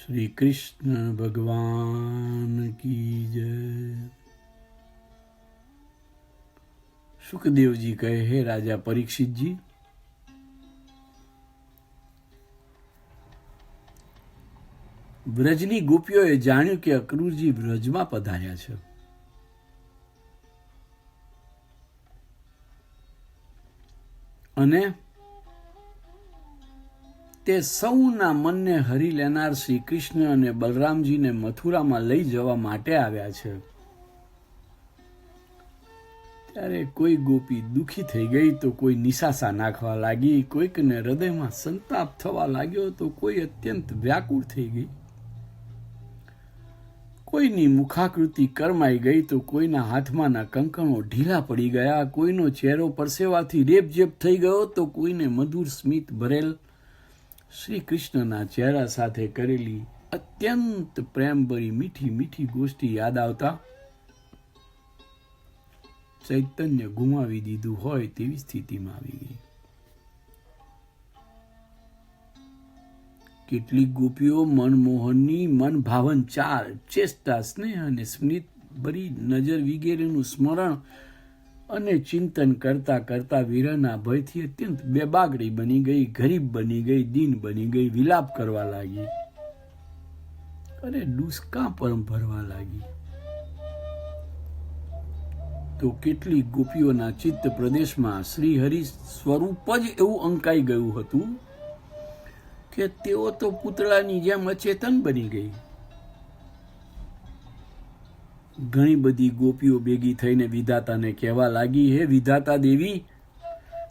श्री कृष्ण भगवान की जय। सुखदेव जी कहे, हे राजा परीक्षित जी, વ્રજની ગોપીઓએ જાણ્યું કે અક્રૂરજી વ્રજમાં પધાર્યા છે અને તે સૌના મનને હરી લેનાર શ્રી કૃષ્ણ અને બલરામજીને મથુરામાં લઈ જવા માટે આવ્યા છે। ત્યારે કોઈ ગોપી દુખી થઈ ગઈ તો કોઈ નિશાસા નાખવા લાગી, કોઈકને હૃદયમાં સંતાપ થવા लाग्યો તો કોઈ અત્યંત વ્યાકુળ થઈ ગઈ, કોઈની મુખાકૃતિ કરમાઈ ગઈ તો કોઈના હાથમાંના કંકણો ઢીલા પડી ગયા, કોઈનો ચહેરો પરસેવાથી રેપઝેપ થઈ ગયો તો કોઈને મધુર સ્મિત ભરેલ શ્રી કૃષ્ણના ચહેરા સાથે કરેલી અત્યંત પ્રેમભરી મીઠી મીઠી ગોષ્ઠી યાદ આવતા ચૈતન્ય ગુમાવી દીધું હોય તેવી સ્થિતિમાં આવી ગઈ। કેટલીક ગોપીઓ મનમોહનની મન ભાવન ચાલ, ચેષ્ટા, સ્નેહ અને સ્મિત ભરી નજર વગેરેનું સ્મરણ અને ચિંતન કરતા કરતા વીરના ભયથી અત્યંત બેબાગડી બની ગઈ, ગરીબ બની ગઈ, દીન બની ગઈ, વિલાપ કરવા લાગી અને ડુસકા પર ભરવા લાગી। તો કેટલીક ગોપીઓના ચિત્ત પ્રદેશમાં શ્રી હરિ સ્વરૂપ જ એવું અંકાઈ ગયું હતું કે તેઓ તો પૂતળાની જેમ અચેતન બની ગઈ। ઘણી બધી ગોપીઓ ભેગી થઈને વિધાતાને કહેવા લાગી, હે વિધાતા દેવી,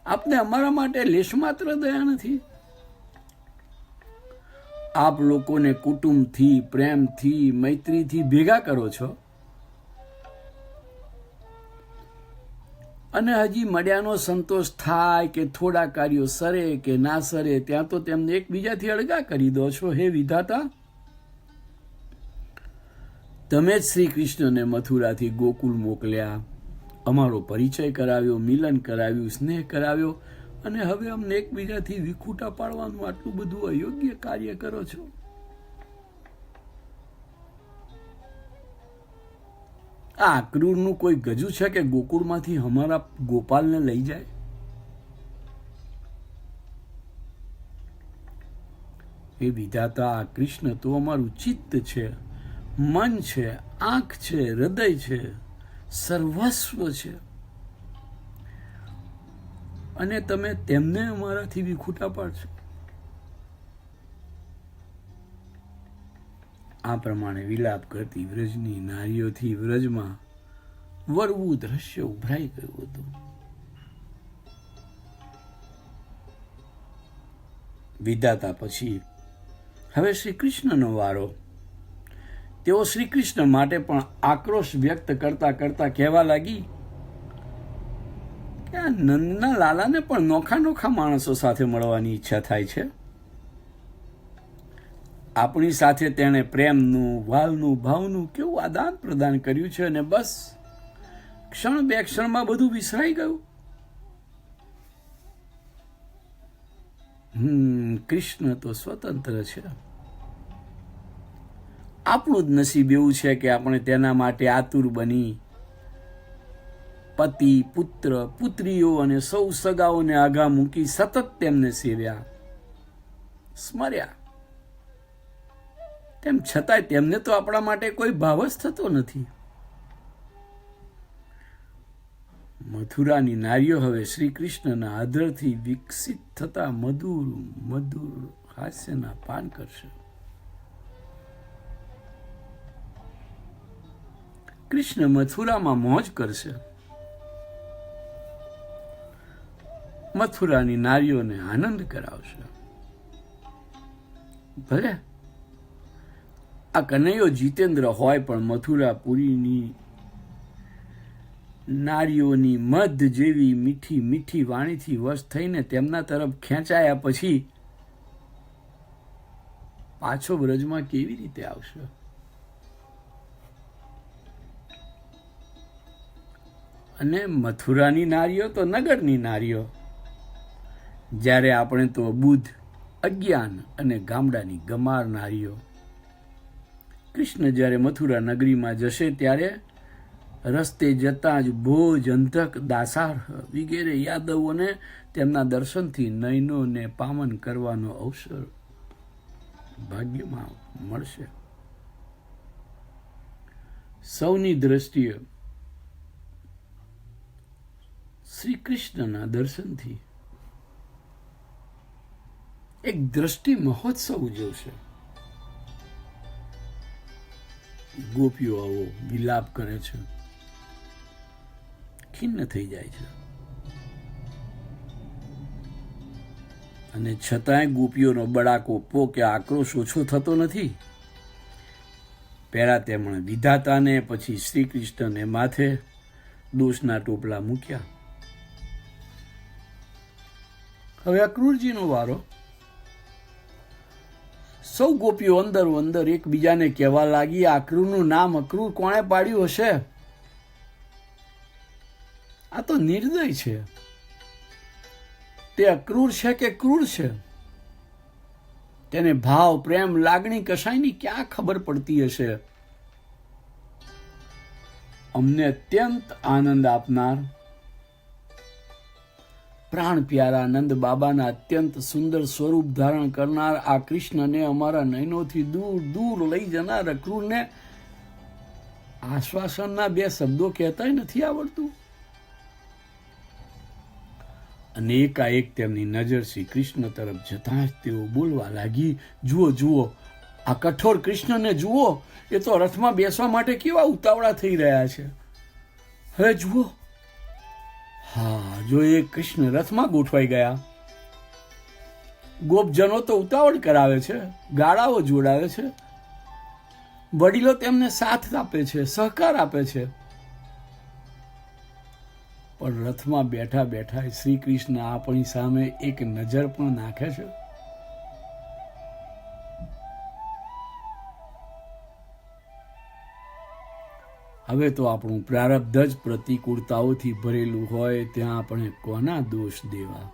આપને અમારા માટે લેશ માત્ર દયા નથી। આપ લોકોને કુટુંબથી, પ્રેમથી, મૈત્રીથી ભેગા કરો છો અને હજી મળ્યાનો સંતોષ થાય કે થોડા કાર્યો સરે કે ના સરે ત્યાં તો તેમને એકબીજાથી અળગા કરી દો છો। હે વિધાતા, તમે જ શ્રી કૃષ્ણને મથુરાથી ગોકુળ મોકલ્યા, અમારો પરિચય કરાવ્યો, મિલન કરાવ્યું, સ્નેહ કરાવ્યો અને હવે અમને એકબીજાથી વિખૂટા પાડવાનું આટલું બધું અયોગ્ય કાર્ય કરો છો। આ અક્રૂરનું કોઈ ગજુ છે કે ગોકુળમાંથી અમારા ગોપાલને લઈ જાય? એ વિધાતા, આ કૃષ્ણ તો અમારું ચિત્ત છે, મન છે, આંખ છે, હૃદય છે, સર્વસ્વ છે અને તમે તેમને અમારાથી વિખૂટા પાડશો? આ પ્રમાણે વિલાપ કરતી વ્રજની નારીઓથી વ્રજમાં વરવું દ્રશ્ય ઉભરાઈ ગયું હતું। વિધાતા પછી હવે શ્રી કૃષ્ણનો વારો। તેઓ શ્રી કૃષ્ણ માટે પણ આક્રોશ વ્યક્ત કરતા કરતા કહેવા લાગી કે આ નંદના લાલાને પણ નોખા નોખા માણસો સાથે મળવાની ઈચ્છા થાય છે। આપણી સાથે તેણે પ્રેમનું, વાલનું, ભાવનું કેવું આદાન પ્રદાન કર્યું છે અને બસ ક્ષણ બે ક્ષણમાં બધું વિસરાઈ ગયું। કૃષ્ણ તો સ્વતંત્ર છે। આપણું જ નસીબ એવું છે કે આપણે તેના માટે આતુર બની પતિ, પુત્ર, પુત્રીઓ અને સૌ સગાઓને આગા મૂકી સતત તેમને સેવ્યા, સ્મર્યા। તેમ છતાંય તેમને તો આપણા માટે કોઈ ભાવ જ થતો નથી। મથુરાની નારીઓ હવે શ્રી કૃષ્ણના આદરથી વિકસિત થતા મધુર મધુર હાસ્યના પાન કરશે। કૃષ્ણ મથુરામાં મોજ કરશે। મથુરાની નારીઓને આનંદ કરાવશે। ભલે આ કનૈયો જીતેન્દ્ર હોય પણ મથુરાપુરીની નારીઓની મધ જેવી મીઠી મીઠી વાણીથી વશ થઈને તેમના તરફ ખેંચાયા પછી પાછો વ્રજમાં કેવી રીતે આવશે? અને મથુરાની નારીઓ તો નગરની નારીઓ, જ્યારે આપણે તો બુદ્ધ, અજ્ઞાન અને ગામડાની ગમાર નારીઓ। કૃષ્ણ જ્યારે મથુરા નગરીમાં જશે ત્યારે રસ્તે જતાં જ ભોજ, અંધક, દાસાર વગેરે યાદવોને તેમના દર્શનથી નયનોને પાવન કરવાનો અવસર ભાગ્યમાં મળશે. સૌની દ્રષ્ટિએ શ્રી કૃષ્ણના દર્શનથી એક દ્રષ્ટિ મહોત્સવ ઉજવશે. ગોપીઓ આવો વિલાપ કરે છે, ખિન્ન થઈ જાય છે, અને છતાંય ગોપીઓનો બડાકો કે આક્રોશ ઓછો થતો નથી. પહેલા તેમણે વિધાતાને, પછી શ્રી કૃષ્ણને માથે દોષના ટોપલા મૂક્યા. હવે અક્રૂરજીનો વારો. સૌ ગોપીઓ અંદર એકબીજાને કહેવા લાગી, અક્રૂરનું નામ અક્રૂર કોણે પાડ્યું હશે? આ તો નિર્દય છે. તે અક્રૂર છે કે ક્રૂર છે? તેને ભાવ, પ્રેમ, લાગણી કશાયની ક્યાં ખબર પડતી હશે? અમને અત્યંત આનંદ આપનાર પ્રાણ પ્યારા નંદ બાબાના અત્યંત સુંદર સ્વરૂપ ધારણ કરનાર આ કૃષ્ણને અમારા નયનોથી દૂર દૂર લઈ જનાર અક્રૂરને આશ્વાસનના બે શબ્દો કહેતાય નથી આવડતું. અને એકાએક તેમની નજર શ્રી કૃષ્ણ તરફ જતાં જ તેઓ બોલવા લાગી, જુઓ જુઓ, આ કઠોર કૃષ્ણને જુઓ, એ તો રથમાં બેસવા માટે કેવા ઉતાવળા થઈ રહ્યા છે. હવે જુઓ, હા, જો એ કૃષ્ણ રથમાં ગોઠવાઈ ગયા. ગોપજનો તો ઉતાવળ કરાવે છે, ગાળાઓ જોડાવે છે, વડીલો તેમને સાથ આપે છે, સહકાર આપે છે, પણ રથમાં બેઠા બેઠા શ્રી કૃષ્ણ આપણી સામે એક નજર પણ નાખે છે. હવે તો આપણું પ્રારબ્ધ જ પ્રતિકૂળતાઓથી ભરેલું હોય ત્યાં આપણે કોના દોષ દેવા?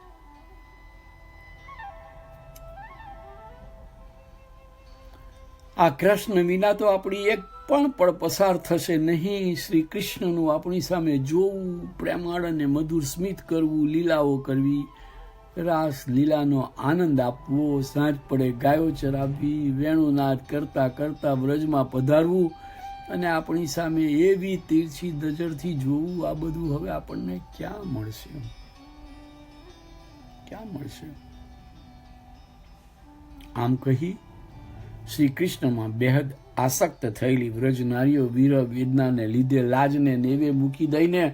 આ કૃષ્ણ વિના તો આપણી એક પણ પળ પસાર થશે નહીં. શ્રી કૃષ્ણનું આપણી સામે જોવું, પ્રેમાળ અને મધુર સ્મિત કરવું, લીલાઓ કરવી, રાસ લીલાનો આનંદ આપવો, સાંજ પડે ગાયો ચરાવવી, વેણુનાદ કરતા કરતા વ્રજમાં પધારવું અને આપણી સામે એવી તીરછી નજરથી જોવું, આ બધું હવે આપણને ક્યાં મળશે? ક્યાં મળશે? આમ કહી શ્રી કૃષ્ણમાં બેહદ આસક્ત થયેલી વ્રજ નારીઓ વીર વેદનાને લીધે લાજને નેવે મૂકી દઈને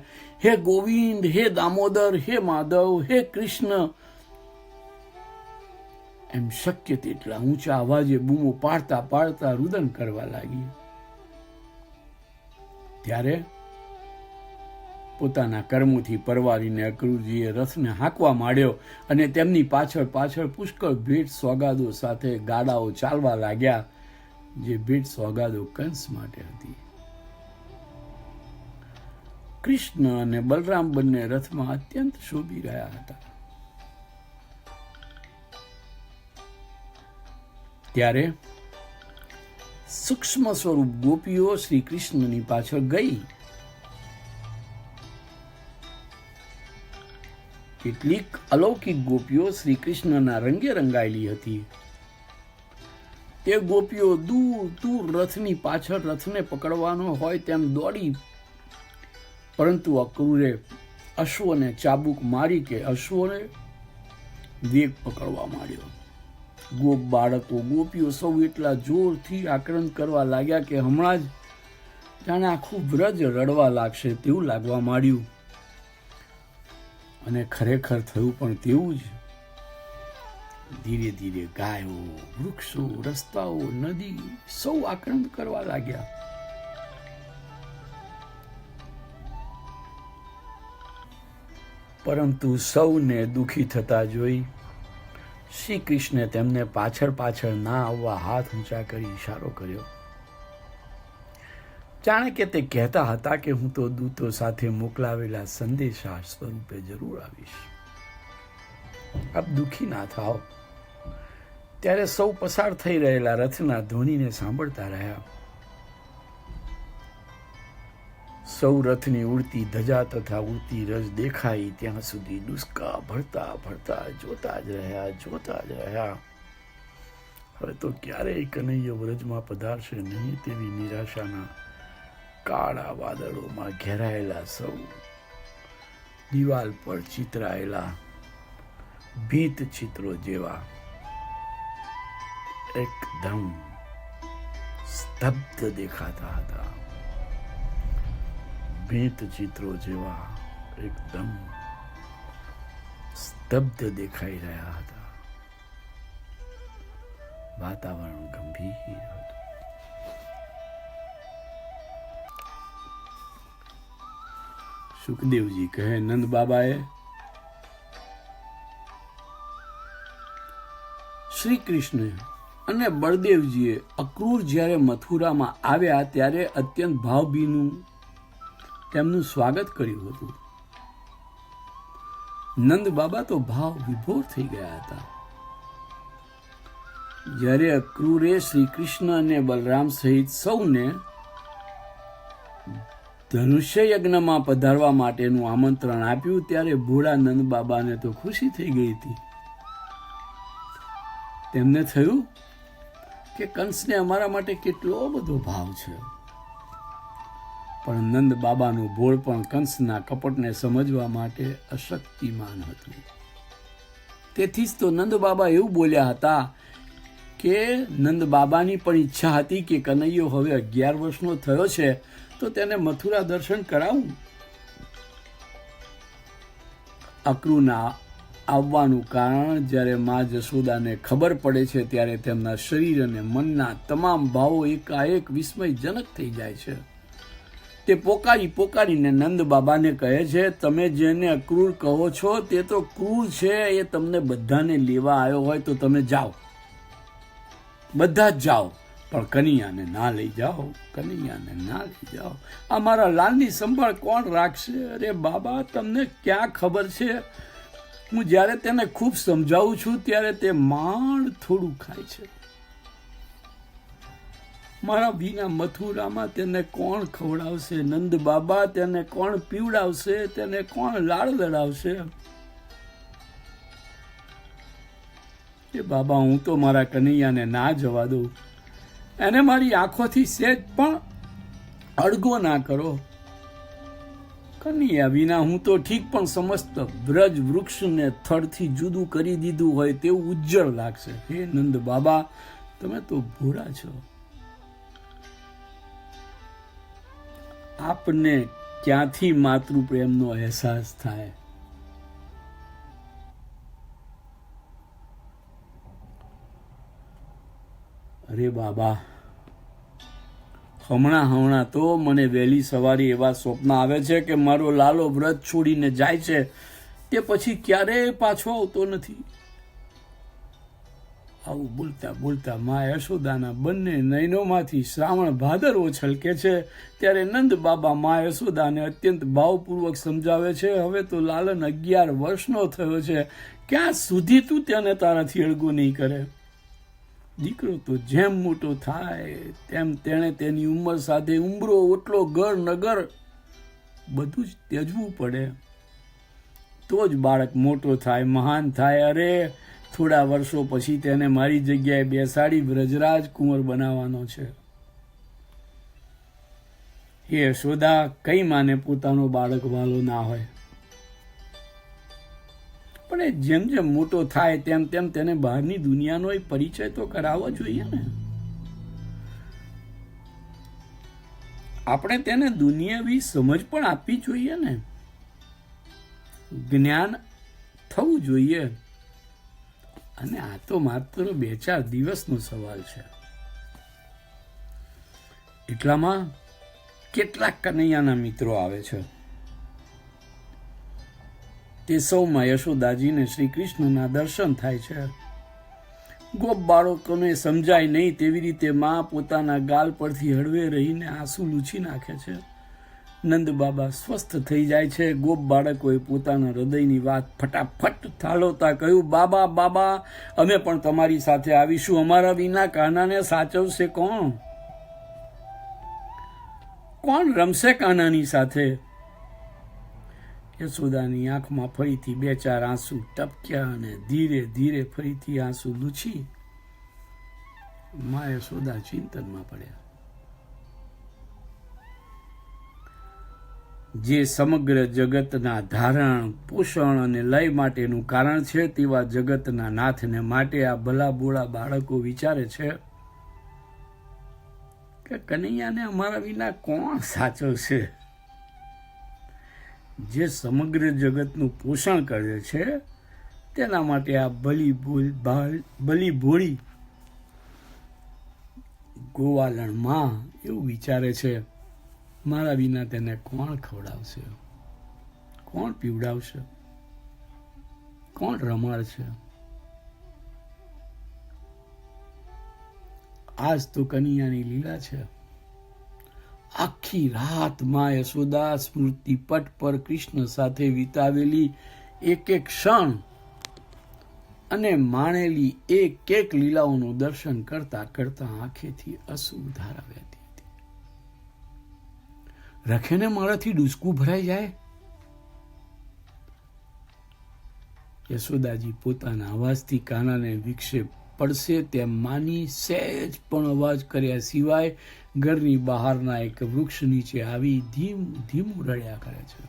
હે ગોવિંદ, હે દામોદર, હે માધવ, હે કૃષ્ણ એમ શક્ય તેટલા ઊંચા અવાજે બૂમો પાડતા પાડતા રુદન કરવા લાગી. ત્યારે પોતાના કર્મોથી પરવારીને અક્રૂરજીએ રથને હાંકવા માંડ્યો અને તેમની પાછળ પાછળ પુષ્કળ ભેટ સોગાદો સાથે ગાડાઓ ચાલવા લાગ્યા, જે ભેટ સોગાદો કંસ માટે હતી. કૃષ્ણ અને બલરામ બંને રથમાં અત્યંત શોભી રહ્યા હતા. ત્યારે સૂક્ષ્મ સ્વરૂપ ગોપીઓ શ્રી કૃષ્ણની પાછળ ગઈ. કેટલીક અલૌકિક ગોપીઓ શ્રી કૃષ્ણના રંગે રંગાયેલી હતી. તે ગોપીઓ દૂર દૂર રથની પાછળ રથને પકડવાનો હોય તેમ દોડી, પરંતુ અક્રૂરે અશ્વને ચાબુક મારી કે અશ્વને વેગ પકડવા માંડ્યો. ગોપ બાળકો, ગોપીઓ સૌ એટલા જોરથી આક્રંદ કરવા લાગ્યા કે હમણાં જ જાણે આખું વ્રજ રડવા લાગશે તેવું લાગવા માંડ્યું. અને ખરેખર થયું પણ તેવું જ. ધીરે ધીરે ગાયો, વૃક્ષો, રસ્તાઓ, નદી સૌ આક્રંદ કરવા લાગ્યા. પરંતુ સૌને દુઃખી થતા જોઈ શ્રી કૃષ્ણે તેમને પાછળ પાછળ ના આવવા હાથ ઊંચા કરી ઇશારો કર્યો. જાણે કે તે કહેતા હતા કે હું તો દૂતો સાથે મોકલાવેલા સંદેશા સ્વરૂપે જરૂર આવીશ. આપ દુઃખી ના થાઓ. ત્યારે સૌ પસાર થઈ રહેલા રથના ધ્વનિને સાંભળતા રહ્યા. સૌ રથની ઉડતી ધજા તથા ઉડતી રજ દેખાઈ ત્યાં સુધી ડુસકા ભરતા ભરતા જોતા જ રહ્યા. હવે તો ક્યારેય કનૈયો વ્રજમાં પધારશે નહીં તેવી નિરાશાના કાળા વાદળોમાં ઘેરાયેલા સૌ દિવાલ પર ચિતરાયેલા ભીત ચિત્રો જેવા એકદમ સ્તબ્ધ દેખાતા હતા. ભીત ચિત્રો જેવા એકદમ સ્તબ્ધ દેખાઈ રહ્યા હતા. વાતાવરણ ગંભીર હતું. સુખદેવજી કહે, નંદ બાબાએ શ્રી કૃષ્ણ અને બળદેવજીએ અક્રૂર જ્યારે મથુરામાં આવ્યા ત્યારે અત્યંત ભાવભીનું તેમનું સ્વાગત કર્યું હતું. નંદ બાબા તો ભાવ વિભોર થઈ ગયા હતા. જ્યારે અક્રૂરે શ્રી કૃષ્ણ અને બલરામ સહિત સૌને ધનુષ્ય યજ્ઞમાં પધારવા માટેનું આમંત્રણ આપ્યું ત્યારે ભોળા નંદ બાબાને તો ખુશી થઈ ગઈ હતી. તેમને થયું કે કંસને અમારા માટે કેટલો બધો ભાવ છે. પણ નંદ બાબાનું ભોળ પણ કંસના કપટને સમજવા માટે અશક્તિમાન હતું. તેથી જ તો નંદ બાબા એવું બોલ્યા હતા કે નંદ બાબાની પણ ઈચ્છા હતી કે કનૈયો હવે 11 વર્ષનો થયો છે તો તેને મથુરા દર્શન કરાવું. અક્રૂરના આવવાનું કારણ જ્યારે મા જશોદાને ખબર પડે છે ત્યારે તેમના શરીર અને મનના તમામ ભાવો એકાએક વિસ્મયજનક થઈ જાય છે. તે પોકારીને નંદ બાબાને કહે છે, તમે જેને અક્રૂર કહો છો તે તો ક્રૂર છે. એ તમને બધાને લેવા આવ્યો હોય તો તમે જાઓ, બધા જ જાઓ, પણ કનૈયાને ના લઈ જાઓ, કનૈયાને ના લઈ જાઓ. આ મારા લાલની સંભાળ કોણ રાખશે? અરે બાબા, તમને ક્યાં ખબર છે? હું જ્યારે તેને ખૂબ સમજાવું છું ત્યારે તે માંડ થોડું ખાય છે. મારા વિના મથુરામાં તેને કોણ ખવડાવશે? નંદ બાબા, તેને કોણ પીવડાવશે? તેને કોણ લાડ લડાવશે? એ બાબા, હું તો મારા કનૈયાને ના જવા દઉં. એને મારી આંખોથી સહેજ પણ અડગો ના કરો. કનૈયા વિના હું તો ઠીક, પણ સમસ્ત બ્રજ વૃક્ષને થડથી જુદું કરી દીધું હોય તેવું ઉજ્જળ લાગશે. હે નંદ બાબા, તમે તો ભોળા છો. આપને ક્યાંથી માતૃપ્રેમનો અહેસાસ થાય? અરે બાબા, હમણાં તો મને વહેલી સવારે એવા સ્વપ્ન આવે છે કે મારો લાલો વ્રત છોડીને જાય છે, તે પછી ક્યારેય પાછો આવતો નથી. આવું બોલતા બોલતા મા યશોદાના બંને નયનોમાંથી શ્રાવણ ભાદરવો છલકે છે. ત્યારે નંદ બાબા મા યશોદાને અત્યંત ભાવપૂર્વક સમજાવે છે, હવે તો લાલન 11 વર્ષનો થયો છે, ક્યાં સુધી તું તેને તારાથી અળગો નહીં કરે? દીકરો તો જેમ મોટો થાય તેમ તેણે તેની ઉંમર સાથે ઉંબરો, ઓટલો, ઘર, નગર બધું જ ત્યજવું પડે. તો જ બાળક મોટો થાય, મહાન થાય. અરે, થોડા વર્ષો પછી તેને મારી જગ્યાએ બેસાડી વ્રજરાજ કુંવર બનાવવાનો છે. હે યશોદા, કઈ માને પોતાનો બાળક વાલો ના હોય? પણ એ જેમ જેમ મોટો થાય તેમ તેમ તેને બહારની દુનિયાનો એક પરિચય તો કરાવવો જોઈએ ને. આપણે તેને દુનિયાવી સમજ પણ આપવી જોઈએ ને. જ્ઞાન થવું જોઈએ. અને આ તો માત્ર 2-4 દિવસનો સવાલ છે. એટલામાં કેટલાક કનૈયાના મિત્રો આવે છે. તે સૌમાં યશોદાજીને શ્રી કૃષ્ણના દર્શન થાય છે. ગોપ બાળકોને સમજાય નહીં તેવી રીતે મા પોતાના ગાલ પરથી હળવે રહીને આંસુ લૂછી નાખે છે. નંદ બાબા સ્વસ્થ થઈ જાય છે. ગોપ બાળકોએ પોતાના હૃદયની વાત ફટાફટ ઠાલવતા કહ્યું, બાબા બાબા, અમે પણ તમારી સાથે આવીશું. અમારા વિના કાનાને સાચવશે કોણ? કોણ રમશે કાનાની સાથે? યશોદાની આંખમાં ફરીથી 2-4 આંસુ ટપક્યા અને ધીરે ધીરે ફરીથી આંસુ લૂછી મા યશોદા ચિંતનમાં પડ્યા. જે સમગ્ર જગતના ધારણ, પોષણ અને લય માટેનું કારણ છે તેવા જગતના નાથને માટે આ ભલા બોળા બાળકો વિચારે છે કે કનૈયાને અમારા વિના કોણ સાચવશે? જે સમગ્ર જગતનું પોષણ કરે છે તેના માટે આ ભલી ભોળી ગોવાલણ માં એવું વિચારે છે, મારા વિના તેને કોણ ખવડાવશે, કોણ પીવડાવશે, કોણ રમાડશે? આજ તો કનૈયાની લીલા છે. આખી રાત માં યશોદા સ્મૃતિ પટ પર કૃષ્ણ સાથે વિતાવેલી એક એક ક્ષણ અને માણેલી એક એક લીલાઓનું દર્શન કરતા કરતા આંખેથી અશ્રુધારા વહેતી હતી. રખેને મારાથી ડૂસકું ભરાઈ જાય. યશોદાજી પોતાના અવાજથી કાનાને વિક્ષેપ પડશે તેમ માની સહેજ પણ અવાજ કર્યા સિવાય ઘરની બહારના એક વૃક્ષ નીચે આવી ધીમું રડ્યા કરે છે.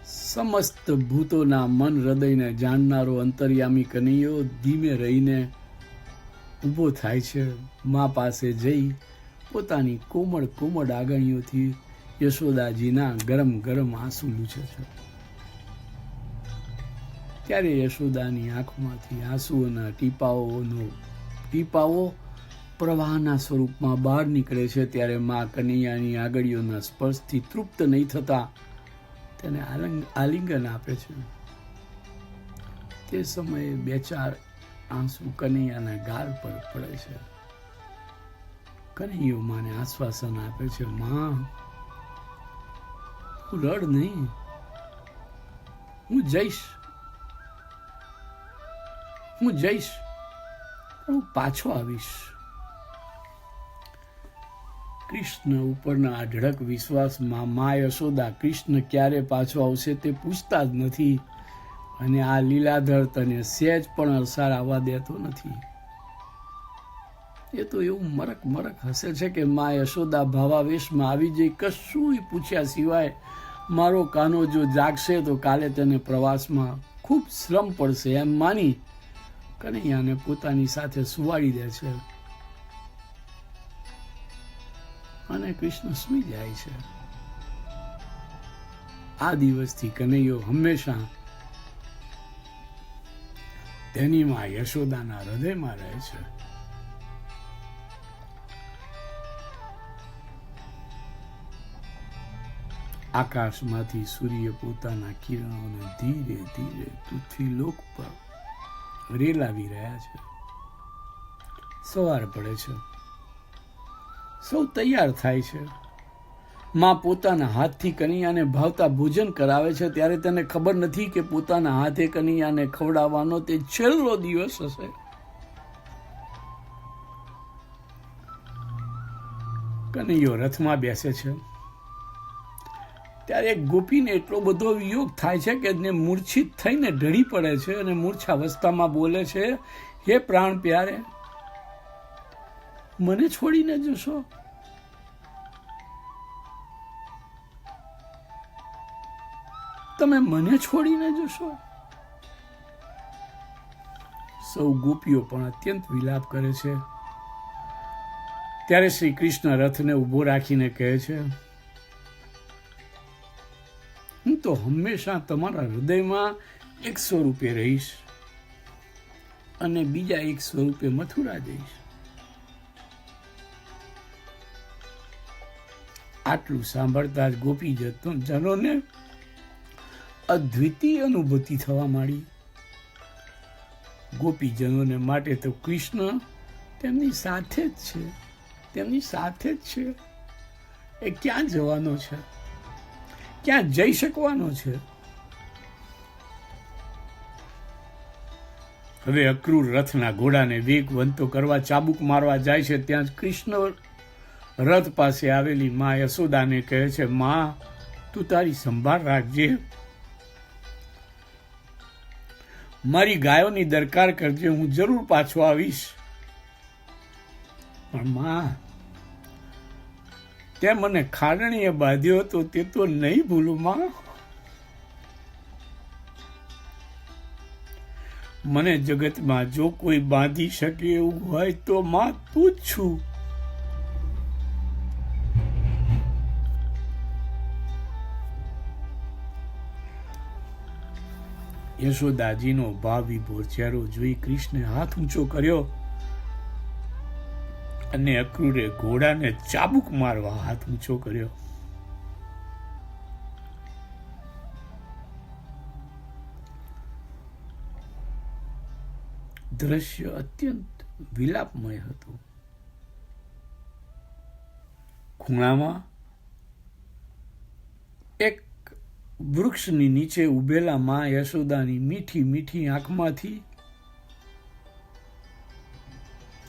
સમસ્ત ભૂતોના મન હૃદયને જાણનારો અંતર્યામી કનૈયો ધીમે રહીને ઊભો થાય છે. મા પાસે જઈ પોતાની કોમળ કોમળ આગળીઓથી યશોદાજીના ગરમ ગરમ આંસુ લૂછે છે. ત્યારે યશોદાની આંખમાંથી આંસુઓના ટીપાઓ પ્રવાહના સ્વરૂપમાં બહાર નીકળે છે. ત્યારે મા કનૈયાની આગળીઓના સ્પર્શથી તૃપ્ત નહીં થતા તેને આલિંગન આપે છે. તે સમયે 2-4 આંસુ કનૈયાના ગાલ પર પડે છે. કનૈયો માને આશ્વાસન આપે છે, માં તું રડ નહીં, હું જઈશ, હું પાછો આવીશ. કૃષ્ણ ઉપરના અઢળક વિશ્વાસમાં મા યશોદા કૃષ્ણ ક્યારે પાછો આવશે તે પૂછતા જ નથી અને આ લીલાધર તને સહેજ પણ અરસાર આવવા દેતો નથી. એ તો એવું મરક હસે છે કે મા યશોદા ભાવાવેશમાં આવી જઈ કશું પૂછ્યા સિવાય મારો કાનો જો જાગશે તો કાલે તેને પ્રવાસમાં ખૂબ શ્રમ પડશે એમ માની કનૈયાને પોતાની સાથે સુવાડી દે છે અને કૃષ્ણ સૂઈ જાય છે. આ દિવસથી કનૈયો હંમેશા તેની માં યશોદાના હૃદયમાં રહે છે. આકાશમાંથી સૂર્ય પોતાના કિરણોને ધીરે ધીરે પૃથ્વીલોક પર રેલાવી રહ્યા છે. સવાર પડે છે, સૌ તૈયાર થાય છે. માં પોતાના હાથથી કનૈયાને ભાવતા ભોજન કરાવે છે. ત્યારે તેને ખબર નથી કે પોતાના હાથે કનૈયાને ખવડાવવાનો તે છેલ્લો દિવસ હશે. કનૈયો રથમાં બેસે છે ત્યારે એક ગોપીને એટલો બધો વિયોગ થાય છે કે એને મૂર્છિત થઈને ઢળી પડે છે અને મૂર્છાવસ્થામાં બોલે છે, હે પ્રાણ પ્યારે, મને છોડીને જશો? તમે મને છોડીને જશો? સૌ ગોપીઓ પણ અત્યંત વિલાપ કરે છે. ત્યારે શ્રી કૃષ્ણ રથને ઊભો રાખીને કહે છે, હું તો હંમેશા તમારા હૃદયમાં એક સ્વરૂપે રહીશ અને બીજા એક સ્વરૂપે મથુરા જઈશ. આટલું સાંભળતા જ ગોપીજનોને અદ્વિતીય અનુભૂતિ થવા માંડી. ગોપીજનોને માટે તો કૃષ્ણ તેમની સાથે જ છે, તેમની સાથે જ છે. એ ક્યાં જવાનો છે, ક્યાં જઈ શકવાનો છે? હવે અક્રૂર રથના ઘોડાને વેગવંતો કરવા ચાબુક મારવા જાય છે. ત્યાં જ કૃષ્ણ રથ પાસે આવેલી મા યશોદાને કહે છે, માં તું તારી સંભાળ રાખજે, મારી ગાયોની દરકાર કરજે, હું જરૂર પાછો આવીશ. પણ માં, તે મને ખાડણીએ બાંધ્યો હતો તે તો નહીં ભૂલું માં. મને જગતમાં જો કોઈ બાંધી શકે એવું હોય તો માં તું જ છું. યશોદાજીનો ભાવ વિભોર ચહેરો જોઈ કૃષ્ણે હાથ ઊંચો કર્યો અને અક્રૂરે ઘોડાને ચાબુક મારવા હાથ ઊંચો કર્યો. દ્રશ્ય અત્યંત વિલાપમય હતું. ખૂણામાં એક વૃક્ષની નીચે ઉભેલા માં યશોદાની મીઠી મીઠી આંખમાંથી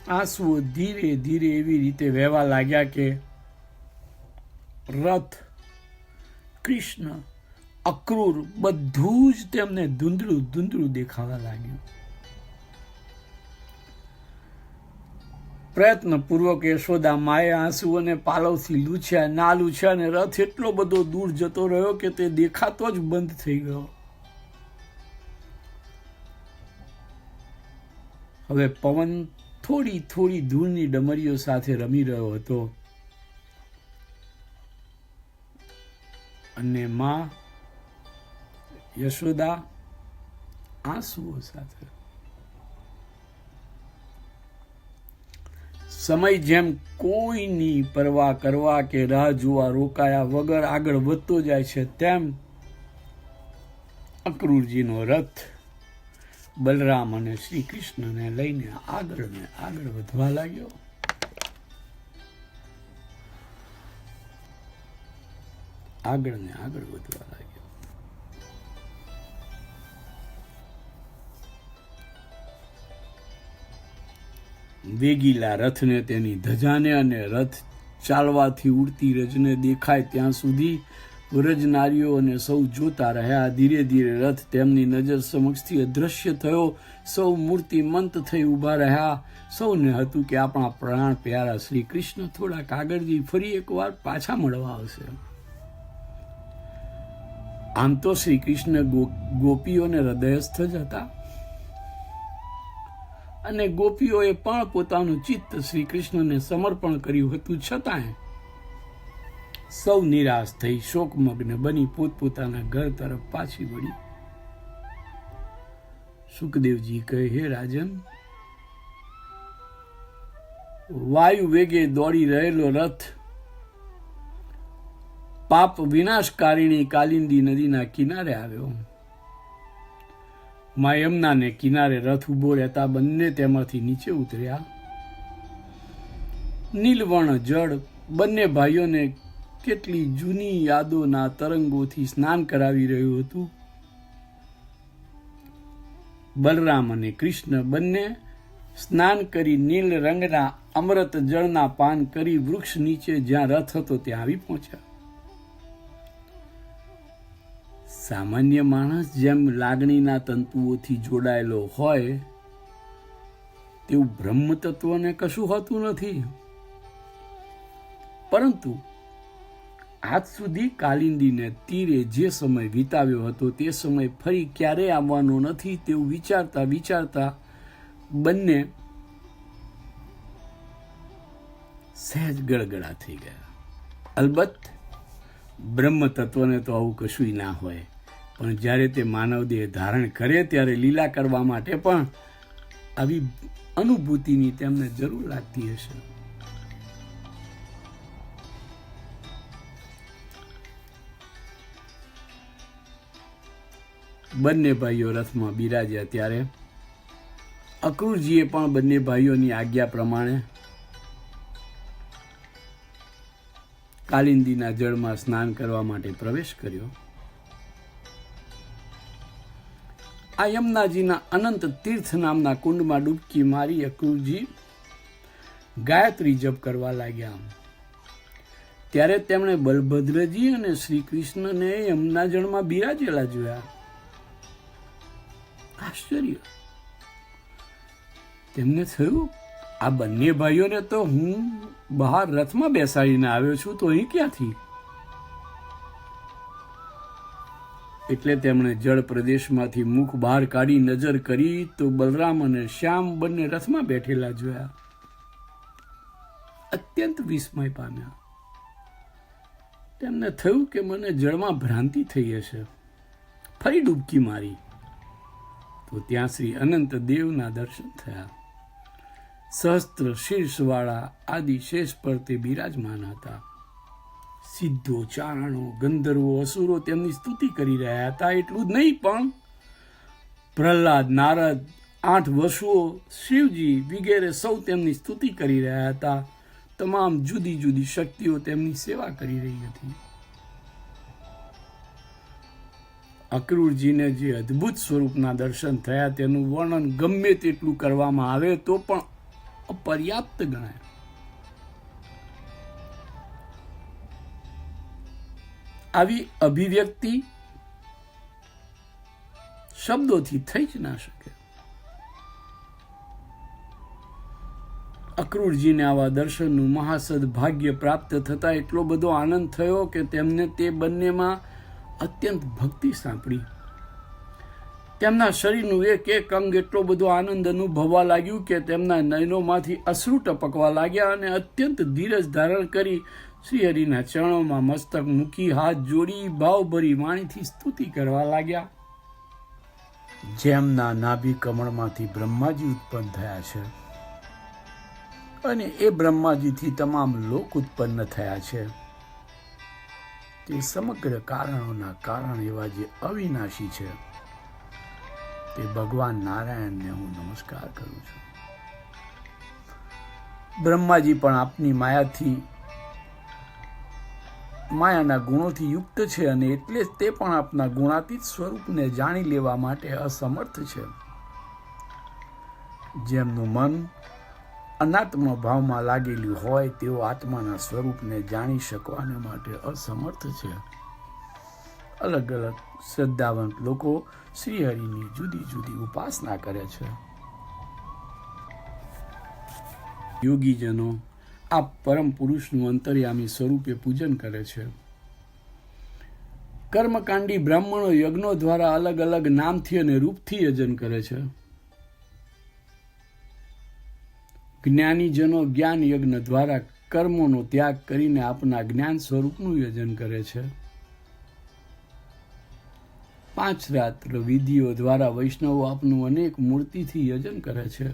આંસુઓ ધીરે ધીરે એવી રીતે વહેવા લાગ્યા કે રથ, કૃષ્ણ, અક્રૂર બધું જ તેમને ધૂંધળું ધૂંધળું દેખાવા લાગ્યું. પ્રયત્નપૂર્વક યશોદા માએ આંસુઓને પાલવથી લૂછ્યા, ના લૂછ્યા, અને રથ એટલો બધો દૂર જતો રહ્યો કે તે દેખાતો જ બંધ થઈ ગયો. હવે પવન થોડી થોડી ધૂળની ડમરીઓ સાથે રમી રહ્યો હતો અને માં યશોદા આંસુઓ સાથે. સમય જેમ કોઈની પરવા કરવા કે રાહ જોવા રોકાયા વગર આગળ વધતો જાય છે, તેમ અક્રૂરજીનો રથ બલરામ અને શ્રી કૃષ્ણને લઈને આગળ ને આગળ વધવા લાગ્યો. આગળ ને આગળ વધવા લાગ્યો. વેગીલા રથને, તેની ધજાને અને રથ ચાલવાથી ઉડતી રજને દેખાય ત્યાં સુધી વ્રજનારીઓ અને સૌ જોતા રહ્યા. ધીરે ધીરે રથ તેમની નજર સમક્ષથી અદ્રશ્ય થયો. સૌ મૂર્તિમંત થઈ ઊભા રહ્યા. સૌને હતું કે આપણા પ્રાણ પ્યારા શ્રી કૃષ્ણ થોડાક આગળથી ફરી એકવાર પાછા મળવા આવશે. આમ તો શ્રી કૃષ્ણ ગોપીઓને હૃદયસ્થ જ હતા અને ગોપીઓએ પણ પોતાનું ચિત્ત શ્રી કૃષ્ણને સમર્પણ કર્યું હતું. છતાંય સૌ નિરાશ થઈ શોકમગ્ન બની પોતપોતાના ઘર તરફ પાછી વળી. સુખદેવજી કહે, હે રાજન, વાયુ વેગે દોડી રહેલો રથ પાપ વિનાશકારીણી કાલિંદી નદીના કિનારે આવ્યો. મા યમુનાને કિનારે રથ ઉભો રહેતા બંને તેમાંથી નીચે ઉતર્યા. નીલવર્ણ જળ બંને ભાઈઓને કેટલી જૂની યાદોના તરંગોથી સ્નાન કરાવી રહ્યું હતું. બલરામ અને કૃષ્ણ બંને સ્નાન કરી નીલ રંગના અમૃત જળના પાન કરી વૃક્ષ નીચે જ્યાં રથ હતો ત્યાં આવી પહોંચ્યા. સામાન્ય માણસ જેમ લાગણીના તંતુઓથી જોડાયેલો હોય તેવું બ્રહ્મ તત્વને કશું હોતું નથી. પરંતુ આજ સુધી કાલિંદીને તીરે જે સમય વિતાવ્યો હતો તે સમય ફરી ક્યારેય આવવાનો નથી તેવું વિચારતા વિચારતા બંને સહેજ ગળગળા થઈ ગયા. અલબત્ત બ્રહ્મ તત્વને તો આવું કશું ના હોય, પણ જ્યારે તે માનવ દેહ ધારણ કરે ત્યારે લીલા કરવા માટે પણ આવી અનુભૂતિની તેમને જરૂર લાગતી હશે. બંને ભાઈઓ રથમાં બિરાજ્યા ત્યારે અક્રૂરજીએ પણ બંને ભાઈઓની આજ્ઞા પ્રમાણે કાલિંદીના જળમાં સ્નાન કરવા માટે પ્રવેશ કર્યો. આ યમુનાજીના અનંત તીર્થ નામના કુંડમાં ડૂબકી મારી અક્રૂરજી ગાયત્રી જપ કરવા લાગ્યા. ત્યારે તેમણે બલભદ્રજી અને શ્રી કૃષ્ણને યમુના જળમાં બિરાજેલા જોયા. આશ્ચર્ય. તેમને થયું, આ બંને ભાઈઓને તો હું બહાર રથમાં બેસાડીને આવ્યો છું, તો અહીં ક્યાંથી? એટલે તેમણે જળ પ્રદેશમાંથી મુખ બહાર કાઢી નજર કરી તો બલરામ અને શ્યામ બંને રથમાં બેઠેલા જોયા. અત્યંત વિસ્મય પામ્યા. તેમને થયું કે મને જળમાં ભ્રાંતિ થઈ હશે. ફરી ડૂબકી મારી તો ત્યાં શ્રી અનંત દેવના દર્શન થયા. સહસ્ત્ર શીર્ષવાળા આદિ શેષ પર તે બિરાજમાન હતા. સિદ્ધો, ચારણો, ગંધર્વો, અસુરો તેમની સ્તુતિ કરી રહ્યા હતા. એટલું જ નહીં, પણ પ્રહલાદ, નારદ, 8 વસુઓ, શિવજી વગેરે સૌ તેમની સ્તુતિ કરી રહ્યા હતા. તમામ જુદી જુદી શક્તિઓ તેમની સેવા કરી રહી હતી. અક્રૂરજીને જે અદ્ભુત સ્વરૂપના દર્શન થયા તેનું વર્ણન ગમે તેટલું કરવામાં આવે તો પણ અપર્યાપ્ત ગણાય. આવી અભિવ્યક્તિ શબ્દોથી થઈ જ ના શકે. અક્રૂરજીને આવા દર્શનનું મહાસદ ભાગ્ય પ્રાપ્ત થતા એટલો બધો આનંદ થયો કે તેમને તે બંનેમાં અત્યંત ભક્તિ સાંપડી. તેમના શરીરનું એક એક અંગ એટલો બધો આનંદ અનુભવવા લાગ્યું કે તેમના નયનોમાંથી અશ્રુ ટપકવા લાગ્યા અને અત્યંત ધીરજ ધારણ કરી શ્રીહરિના ચરણોમાં મસ્તક મૂકી હાથ જોડી ભાવભરી વાણીથી સ્તુતિ કરવા લાગ્યા. જેમના નાભી કમળમાંથી બ્રહ્માજી ઉત્પન્ન થયા છે અને એ બ્રહ્માજીથી તમામ લોક ઉત્પન્ન થયા છે, તે સમગ્ર કારણોના કારણ એવા જે અવિનાશી છે તે ભગવાન નારાયણને હું નમસ્કાર કરું છું. બ્રહ્માજી પણ આપની માયાના ગુણોથી યુક્ત છે અને એટલે જ તે પણ આપના ગુણાતીત સ્વરૂપને જાણી લેવા માટે અસમર્થ છે. જેમનું મન અનાત્મ ભાવમાં લાગેલું હોય તેઓ આત્માના સ્વરૂપને જાણી શકવાને માટે અસમર્થ છે. અલગ અલગ શ્રદ્ધાવંત લોકો શ્રીહરિની જુદી જુદી ઉપાસના કરે છે. યોગીજનો આ પરમ પુરુષનું અંતર્યામી સ્વરૂપે પૂજન કરે છે. કર્મકાંડી બ્રાહ્મણો યજ્ઞો દ્વારા અલગ અલગ નામથી અને રૂપથી યજન કરે છે. જ્ઞાનીજનો જ્ઞાન યજ્ઞ દ્વારા કર્મોનો ત્યાગ કરીને આપના જ્ઞાન સ્વરૂપનું યજન કરે છે. 5 રાત્ર વિધિઓ દ્વારા વૈષ્ણવો આપનું અનેક મૂર્તિથી યજન કરે છે.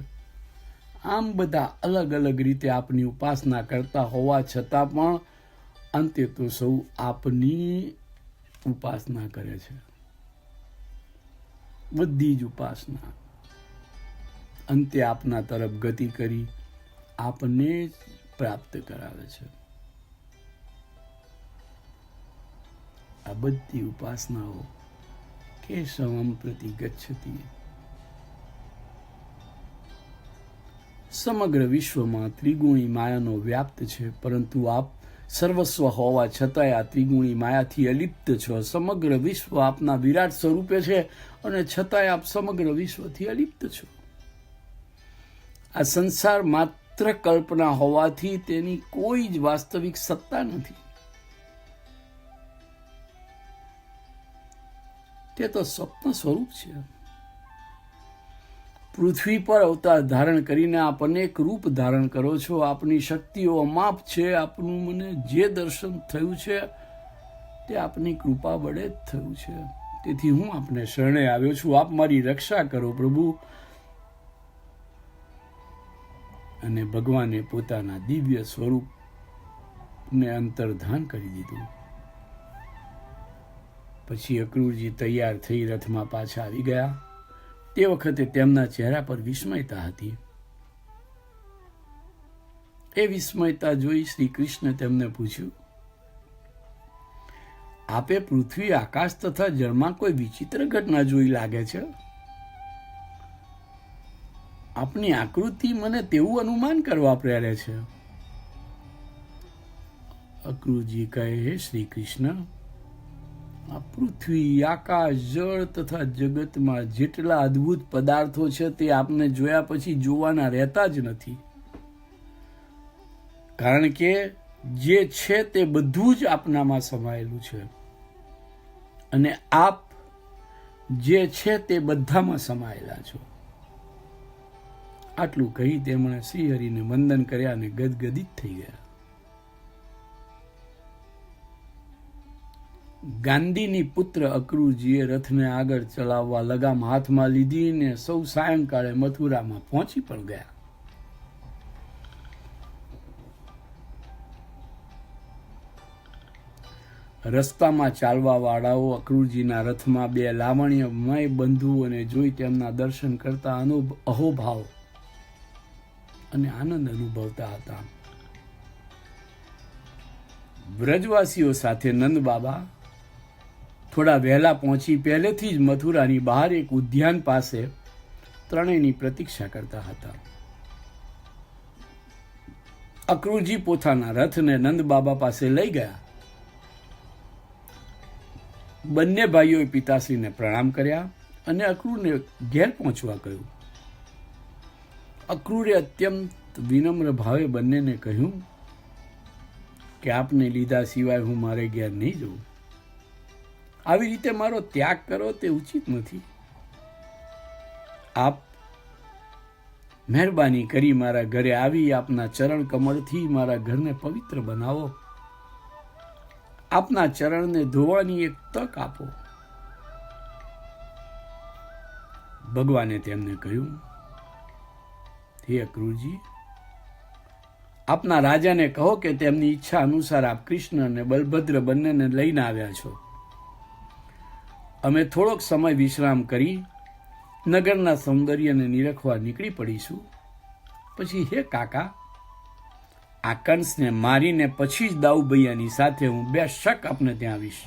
આમ બધા અલગ અલગ રીતે આપની ઉપાસના કરતા હોવા છતાં પણ અંતે તો સૌ આપની ઉપાસના કરે છે. બધી જ ઉપાસના અંતે આપના તરફ ગતિ કરી આપને જ પ્રાપ્ત કરાવે છે. આ બધી ઉપાસનાઓ કેશવમ પ્રતિ ગચ્છતિ. સમગ્ર વિશ્વમાં ત્રિગુણી માયાનો વ્યાપ્ત છે, પરંતુ આપ સર્વસ્વ હોવા છતાંય આ ત્રિગુણી માયાથી અલિપ્ત છો. સમગ્ર વિશ્વ આપના વિરાટ સ્વરૂપે છે અને છતાંય આપ સમગ્ર વિશ્વથી અલિપ્ત છો. આ સંસાર માત્ર કલ્પના હોવાથી તેની કોઈ જ વાસ્તવિક સત્તા નથી. તે તો સ્વપ્ન સ્વરૂપ છે. પૃથ્વી પર અવતાર ધારણ કરીને આપ અનેક રૂપ ધારણ કરો છો. આપની શક્તિઓ અમાપ છે. આપનું મને જે દર્શન થયું છે તે આપની કૃપા વડે જ થયું છે. તેથી હું આપને શરણે આવ્યો છું. આપ મારી રક્ષા કરો પ્રભુ. અને ભગવાને પોતાના દિવ્ય સ્વરૂપને અંતર્ધાન કરી દીધું. પછી અક્રૂરજી તૈયાર થઈ રથમાં પાછા આવી ગયા. તે વખતે તેમના ચહેરા પર વિસ્મયતા હતી. એ વિસ્મયતા જોઈ શ્રી કૃષ્ણ તેમને પૂછ્યું, આપે પૃથ્વી, આકાશ તથા જળમાં કોઈ વિચિત્ર ઘટના જોઈ લાગે છે? આપની આકૃતિ મને તેવું અનુમાન કરવા પ્રેરે છે. અક્રૂરજી કહે, હે શ્રી કૃષ્ણ, આ પૃથ્વી, આકાશ, જળ તથા જગતમાં જેટલા અદ્ભુત પદાર્થો છે તે આપને જોયા પછી જોવાના રહેતા જ નથી. કારણ કે જે છે તે બધું જ આપનામાં સમાયેલું છે અને આપ જે છે તે બધામાં સમાયેલા છો. આટલું કહી તેમણે શ્રીહરિને વંદન કર્યા અને ગદગદિત થઈ ગયા. ગાંધીની પુત્ર અક્રૂરજીએ રથને આગળ ચલાવવા લગામ હાથમાં લીધી ને સૌ સાયંકાળે મથુરામાં પહોંચી પણ ગયા. રસ્તામાં ચાલવા વાળાઓ અક્રૂરજીના રથમાં બે લાવણ્યમય બંધુઓને જોઈ તેમના દર્શન કરતા અહોભાવ અને આનંદ અનુભવતા હતા. વ્રજવાસીઓ સાથે નંદ બાબા થોડા વહેલા પહોંચી પહેલેથી જ મથુરાની બહાર એક ઉદ્યાન પાસે ત્રણેયની પ્રતીક્ષા કરતા હતા. અક્રૂરજી પોતાના રથને નંદ બાબા પાસે લઈ ગયા. બંને ભાઈઓએ પિતાશ્રીને પ્રણામ કર્યા અને અક્રૂરને ઘેર પહોંચવા કહ્યું. અક્રૂરે અત્યંત વિનમ્ર ભાવે બંનેને કહ્યું કે આપને લીધા સિવાય હું મારે ઘેર નહીં જઉં. આવી રીતે મારો ત્યાગ કરો તે ઉચિત નથી. આપ મહેરબાની કરી મારા ઘરે આવી આપના ચરણ કમળથી મારા ઘરને પવિત્ર બનાવો. આપના ચરણને ધોવાની એક તક આપો. ભગવાને તેમને કહ્યું, હે અક્રૂરજી, આપના રાજાને કહો કે તેમની ઈચ્છા અનુસાર આપ કૃષ્ણ અને બલભદ્ર બંનેને લઈને આવ્યા છો. અમે થોડોક સમય વિશ્રામ કરી નગરના સૌંદર્યને નિરખવા નીકળી પડીશું. પછી હે કાકા, આ કંસને મારીને પછી જ દાઉભૈયાની સાથે હું બેશક આપને ત્યાં આવીશ.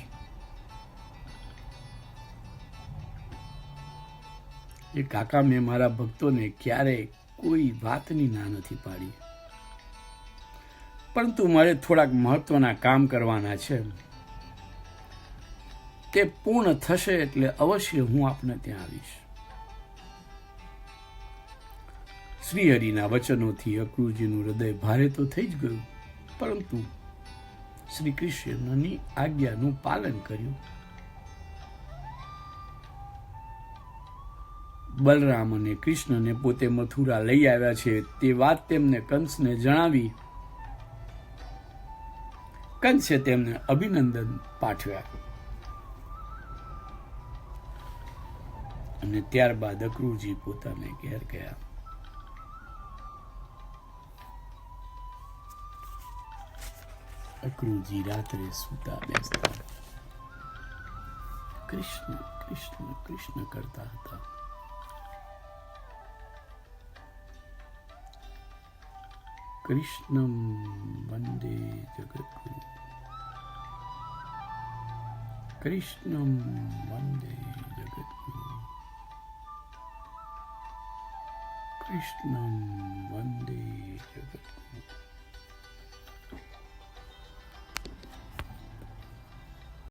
એ કાકા, મેં મારા ભક્તોને ક્યારેય કોઈ વાતની ના નથી પાડી, પરંતુ મારે થોડાક મહત્વના કામ કરવાના છે. તે પૂર્ણ થશે એટલે અવશ્ય હું આપને ત્યાં આવીશ. શ્રીહરિના વચનોથી અક્રૂરજીનું હૃદય ભારે તો થઈ જ ગયું, પરંતુ શ્રી કૃષ્ણની આજ્ઞાનું પાલન કર્યું. બલરામ અને કૃષ્ણને પોતે મથુરા લઈ આવ્યા છે તે વાત તેમને કંસને જણાવી. કંસે તેમને અભિનંદન પાઠવ્યા અને ત્યારબાદ અક્રૂરજી પોતાને ઘેર ગયા. અક્રૂરજી રાત્રે સૂતા બેસતા કૃષ્ણ કૃષ્ણ કૃષ્ણ કરતા હતા. કૃષ્ણમ વંદે જગદ્ગુરુ, કૃષ્ણમ વંદે જગદ્ગુરુ, કૃષ્ણમ વંદે